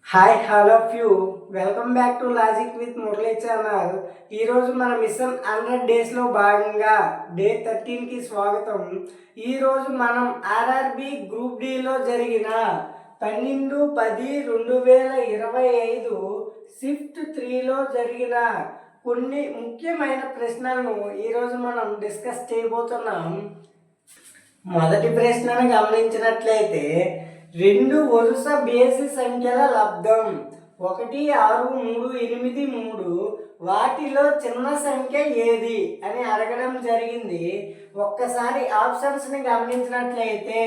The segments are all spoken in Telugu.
Hi hello few welcome back to logic with Murali channel. ఈరోజు మన మిషన్ 100 డేస్లో భాగంగా డే 13కి స్వాగతం. ఈరోజు మనం ఆర్ఆర్బి గ్రూప్ డిలో జరిగిన 12/10/2025 షిఫ్ట్ 3లో జరిగిన కొన్ని ముఖ్యమైన ప్రశ్నలను ఈరోజు మనం డిస్కస్ చేయబోతున్నాం. మొదటి ప్రశ్నను గమనించినట్లయితే, రెండు వరుస బేసి సంఖ్యల లబ్ధం 1, 6, 3, 8, 3 వాటిలో చిన్న సంఖ్య ఏది అని అడగడం జరిగింది. ఒక్కసారి ఆప్షన్స్ని గమనించినట్లయితే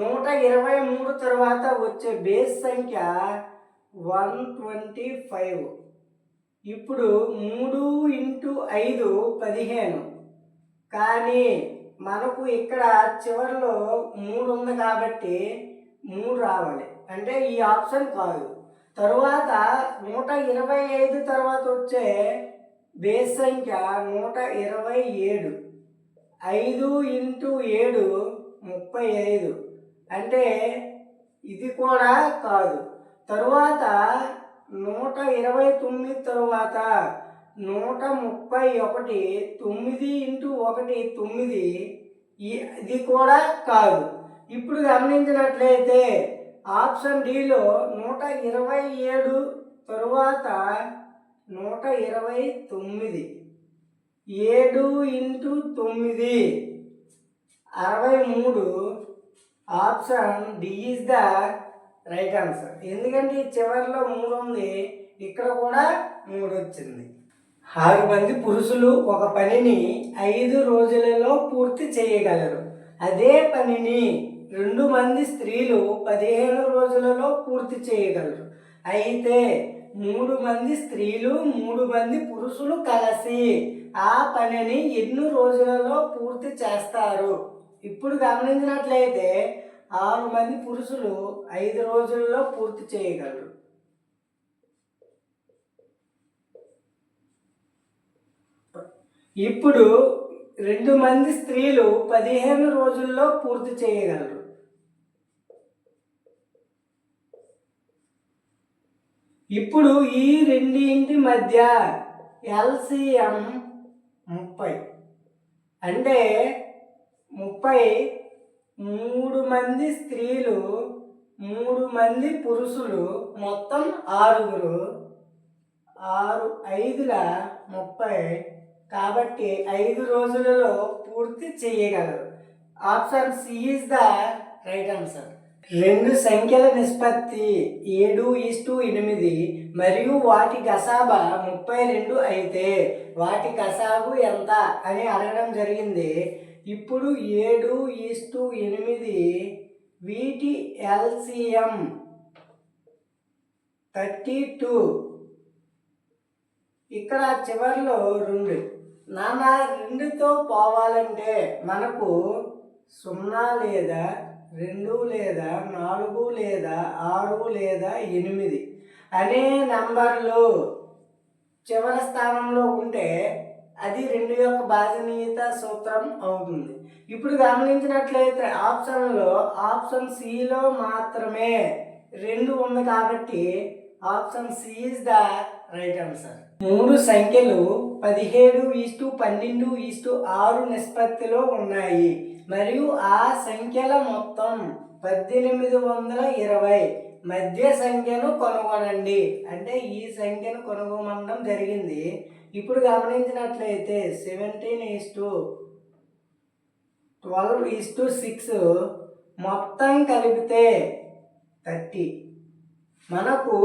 123 తర్వాత వచ్చే బేస్ సంఖ్య 125. ఇప్పుడు 3 × 5 15. కానీ మనకు ఇక్కడ చివరిలో 3 ఉంది కాబట్టి 3 రావాలి, అంటే ఈ ఆప్షన్ కాదు. తరువాత 125 తర్వాత వచ్చే బేస్ సంఖ్య 127. 5 × 7 35, అంటే ఇది కూడా కాదు. తరువాత 129 తరువాత 131, 9 × 1 9, ఇది కూడా కాదు. ఇప్పుడు గమనించినట్లయితే ఆప్షన్ డిలో 127 తరువాత 129, 7 × 9 63. Option D is the right answer. ఎందుకంటే ఈ చివరిలో 3 ఉంది, ఇక్కడ కూడా 3 వచ్చింది. 6 మంది పురుషులు ఒక పనిని 5 రోజులలో పూర్తి చేయగలరు. అదే పనిని 2 మంది స్త్రీలు 15 రోజులలో పూర్తి చేయగలరు. అయితే 3 మంది స్త్రీలు 3 మంది పురుషులు కలిసి ఆ పనిని ఎన్ని రోజులలో పూర్తి చేస్తారు? ఇప్పుడు గమనించినట్లయితే 6 మంది పురుషులు 5 రోజులలో పూర్తి చేయగలరు. ఇప్పుడు 2 మంది స్త్రీలు 15 రోజుల్లో పూర్తి చేయగలరు. ఇప్పుడు ఈ రెండింటి మధ్య ఎల్సిఎం 30, అంటే 3 మంది స్త్రీలు 3 మంది పురుషులు మొత్తం 6. 6 5ల 30, కాబట్టి 5 రోజులలో పూర్తి చేయగలరు. Option C is the right answer. 2 సంఖ్యల నిష్పత్తి 7:8 మరియు వాటి గసాబా 32 అయితే వాటి గసాబు ఎంత అని అడగడం జరిగింది. ఇప్పుడు 7:8, వీటి ఎల్సిఎం 32. ఇక్కడ చివరిలో 2. 2తో పోవాలంటే మనకు 0 లేదా 2 లేదా 4 లేదా 6 లేదా 8 అనే నంబర్లు చివరి స్థానంలో ఉంటే అది 2 యొక్క భాజనీయత సూత్రం అవుతుంది. ఇప్పుడు గమనించినట్లయితే ఆప్షన్లో ఆప్షన్ సిలో మాత్రమే 2 ఉంది కాబట్టి option C is the right answer. 3 సంఖ్యలు 17:12:6 నిష్పత్తిలో ఉన్నాయి మరియు ఆ సంఖ్యల మొత్తం 1820. మధ్య సంఖ్యను కనుగొనండి, అంటే ఈ సంఖ్యను కనుగొనడం జరిగింది. ఇప్పుడు గమనించినట్లయితే 17:12:6 మొత్తం కలిపితే 30. మనకు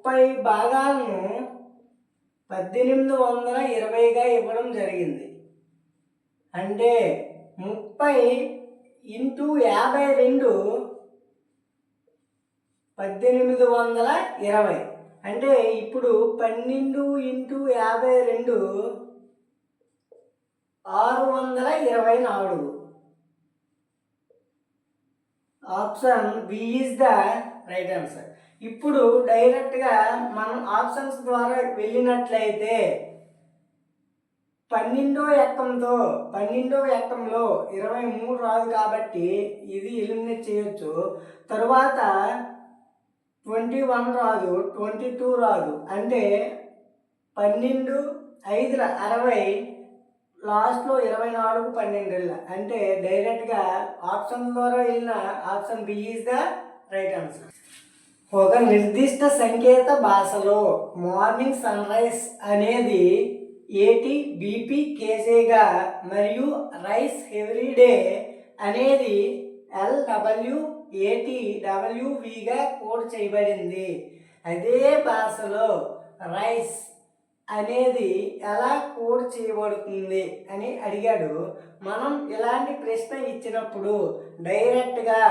30 భాగాలను 1820గా ఇవ్వడం జరిగింది. అంటే 30 × 52 1820. అంటే ఇప్పుడు 12 × 52 624. Option B is the right answer. ఇప్పుడు డైరెక్ట్గా మనం ఆప్షన్స్ ద్వారా వెళ్ళినట్లయితే 12వ ఎక్కంలో 23 రాదు కాబట్టి ఇది ఎలిమినేట్ చేయొచ్చు. తరువాత 21 రాదు, 22 రాదు. అంటే 12 5 60, లాస్ట్లో 24 12 అంటే డైరెక్ట్గా ఆప్షన్ ద్వారా వెళ్ళిన option B is the right answer. ఒక నిర్దిష్ట సంకేత భాషలో మార్నింగ్ సన్ రైజ్ అనేది ఏటీ బీపీ కేజీగా మరియు రైస్ ఎవ్రీ డే అనేది ఎల్డబ్ల్యూ ఏటీ డబ్ల్యూవిగా కోడ్ చేయబడింది. అదే భాషలో రైస్ అనేది ఎలా కోడ్ చేయబడుతుంది అని అడిగాడు. మనం ఇలాంటి ప్రశ్న ఇచ్చినప్పుడు డైరెక్ట్గా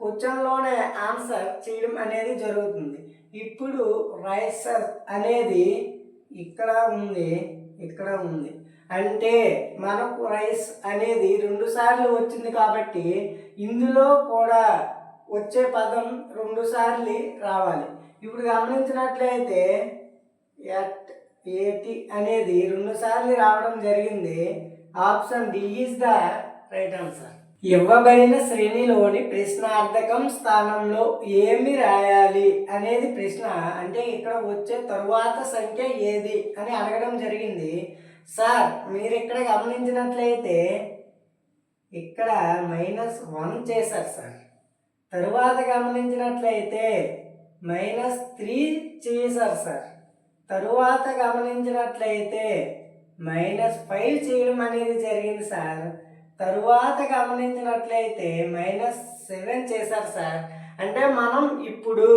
క్వశ్చన్లోనే ఆన్సర్ చేయడం అనేది జరుగుతుంది. ఇప్పుడు రైసర్ అనేది ఇక్కడ ఉంది, ఇక్కడ ఉంది. అంటే మనకు రైస్ అనేది 2 సార్లు వచ్చింది కాబట్టి ఇందులో కూడా వచ్చే పదం 2 సార్లు రావాలి. ఇప్పుడు గమనించినట్లయితే ఎట్ ఏటి అనేది 2 సార్లు రావడం జరిగింది. Option D is the right answer. ఇవ్వబడిన శ్రేణిలోని ప్రశ్నార్థకం స్థానంలో ఏమి రాయాలి అనేది ప్రశ్న. అంటే ఇక్కడ వచ్చే తరువాత సంఖ్య ఏది అని అడగడం జరిగింది. సార్ మీరు ఇక్కడ గమనించినట్లయితే ఇక్కడ -1 చేశారు సార్. తరువాత గమనించినట్లయితే -3 చేశారు సార్. తరువాత గమనించినట్లయితే -5 చేయడం అనేది జరిగింది సార్. తరువాత గమనించినట్లయితే -7 చేశారు సార్. అంటే మనం ఇప్పుడు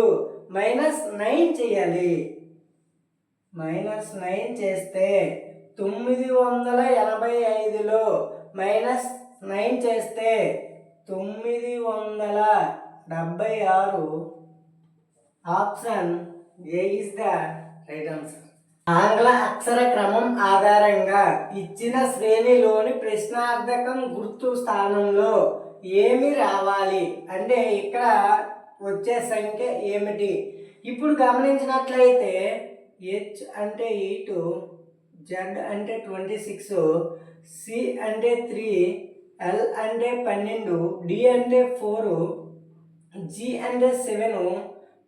-9 చేయాలి. -9 చేస్తే 985లో -9 చేస్తే 976. Option A is the right answer. ఆంగ్ల అక్షర క్రమం ఆధారంగా ఇచ్చిన శ్రేణిలోని ప్రశ్నార్థకం గుర్తు స్థానంలో ఏమి రావాలి అంటే ఇక్కడ వచ్చే సంఖ్య ఏమిటి? ఇప్పుడు గమనించినట్లయితే హెచ్ అంటే 8, జెడ్ అంటే 26, సి అంటే 3, ఎల్ అంటే 12, డి అంటే 4, జి అంటే 7,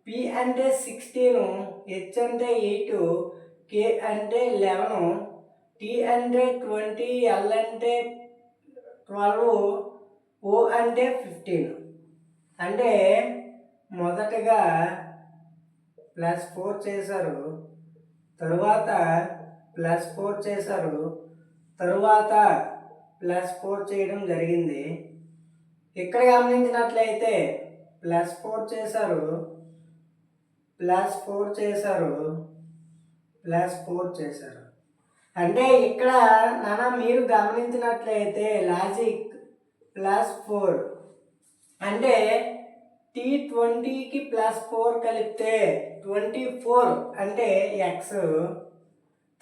పి అంటే 16, హెచ్ అంటే 8, కే అంటే 11, టీ అంటే 20, ఎల్ అంటే 12, ఓ అంటే 15. అంటే మొదటగా +4 చేశారు, తరువాత +4 చేశారు, తరువాత +4 చేయడం జరిగింది. ఇక్కడ గమనించినట్లయితే +4 చేశారు, +4 చేశారు, +4 చేశారు. అంటే ఇక్కడ మీరు గమనించినట్లయితే లాజిక్ +4 అంటే T20కి +4 కలిపితే 24 అంటే ఎక్స్.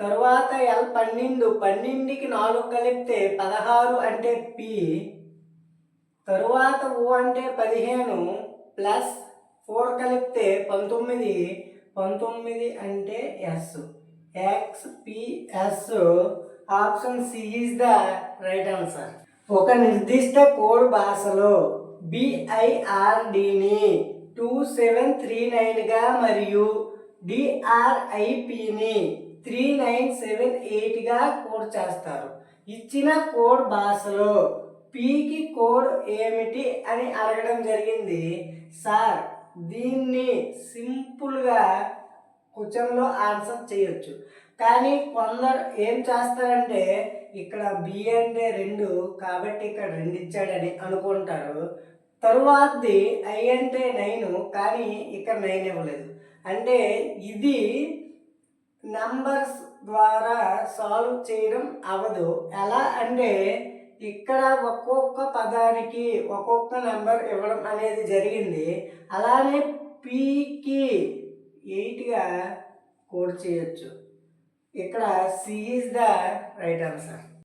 తరువాత L12కి 4 కలిపితే 16 అంటే పి. తరువాత ఓ అంటే 15 +4 కలిపితే 19 అంటే S. XPS. Option C is the right answer. ఒక నిర్దిష్ట కోడ్ భాషలో BIRDని 2739గా మరియు DRIPని 3978గా కోడ్ చేస్తారు. ఇచ్చిన కోడ్ భాషలో Pకి కోడ్ ఏమిటి అని అడగడం జరిగింది. సార్ దీన్ని సింపుల్గా క్వశ్చన్లో ఆన్సర్ చేయొచ్చు. కానీ కొందరు ఏం చేస్తారంటే ఇక్కడ బి అంటే 2 కాబట్టి ఇక్కడ 2 ఇచ్చాడని అనుకుంటారు. తరువాతది ఐ అంటే 9 కానీ ఇక్కడ 9 ఇవ్వలేదు. అంటే ఇది నంబర్స్ ద్వారా సాల్వ్ చేయడం అవ్వదు. ఎలా అంటే ఇక్కడ ఒక్కొక్క పదానికి ఒక్కొక్క నెంబర్ ఇవ్వడం అనేది జరిగింది. అలానే పీకి 8గా కోడ్ చేయొచ్చు. ఇక్కడ C is the right answer.